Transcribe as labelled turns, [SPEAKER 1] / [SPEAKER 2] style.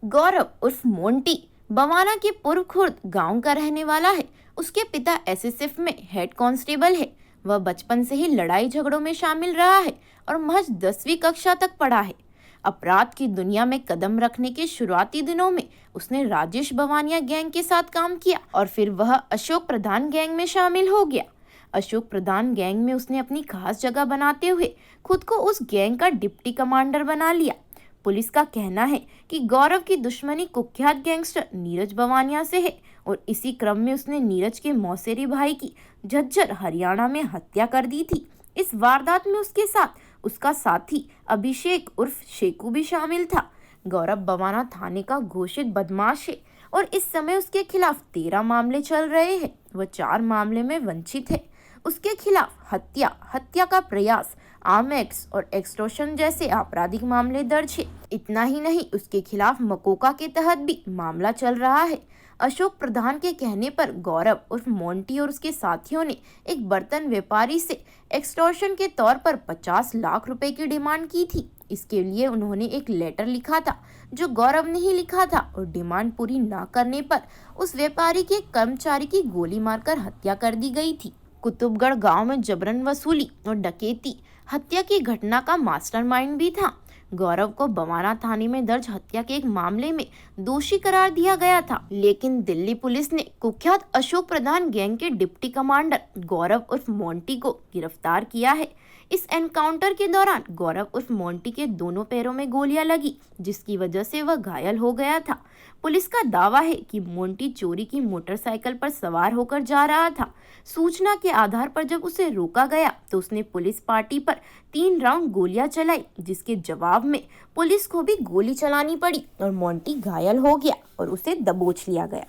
[SPEAKER 1] गौरव उर्फ मोंटी बवाना के पूर्व खुर्द गांव का रहने वाला है। उसके पिता एसएसएफ में हेड कांस्टेबल है। वह बचपन से ही लड़ाई झगड़ों में शामिल रहा है और महज 10वीं कक्षा तक पढ़ा है। अपराध की दुनिया में कदम रखने के शुरुआती दिनों में उसने राजेश बवानिया गैंग के साथ काम किया और फिर वह अशोक प्रधान गैंग में शामिल हो गया। अशोक प्रधान गैंग में उसने अपनी खास जगह बनाते हुए खुद को उस गैंग का डिप्टी कमांडर बना लिया। पुलिस का कहना है कि गौरव की दुश्मनी कुख्यात गैंगस्टर नीरज बवानिया से है और इसी क्रम में उसने नीरज के मौसेरी भाई की झज्जर हरियाणा में हत्या कर दी थी। इस वारदात में उसके साथ उसका साथी अभिषेक उर्फ शेखू भी शामिल था। गौरव बवाना थाने का घोषित बदमाश है और इस समय उसके खिलाफ 13 मामले चल रहे हैं। वह 4 मामले में वंचित है। उसके खिलाफ हत्या, हत्या का प्रयास, आर्म एक्ट और एक्सटॉर्शन जैसे आपराधिक मामले दर्ज है। इतना ही नहीं, उसके खिलाफ मकोका के तहत भी मामला चल रहा है। अशोक प्रधान के कहने पर गौरव उर्फ मोंटी और उसके साथियों ने एक बर्तन व्यापारी से एक्सटॉर्शन के तौर पर 50 लाख रुपए की डिमांड की थी। इसके लिए उन्होंने एक लेटर लिखा था जो गौरव ने ही लिखा था और डिमांड पूरी न करने पर उस व्यापारी के कर्मचारी की गोली मारकर हत्या कर दी गई थी। कुतुबगढ़ गांव में जबरन वसूली और डकैती हत्या की घटना का मास्टरमाइंड भी था। गौरव को बवाना थाने में दर्ज हत्या के एक मामले में दोषी करार दिया गया था, लेकिन दिल्ली पुलिस ने कुख्यात अशोक प्रधान गैंग के डिप्टी कमांडर गौरव उर्फ मोंटी को गिरफ्तार किया है। इस एनकाउंटर के दौरान गौरव उर्फ मोंटी के दोनों पैरों में गोलियां लगी, जिसकी वजह से वह घायल हो गया था। पुलिस का दावा है कि मोंटी चोरी की मोटरसाइकिल पर सवार होकर जा रहा था। सूचना के आधार पर जब उसे रोका गया तो उसने पुलिस पार्टी पर 3 राउंड गोलियां चलाई, जिसके जवाब में पुलिस को भी गोली चलानी पड़ी और मोंटी घायल हो गया और उसे दबोच लिया गया।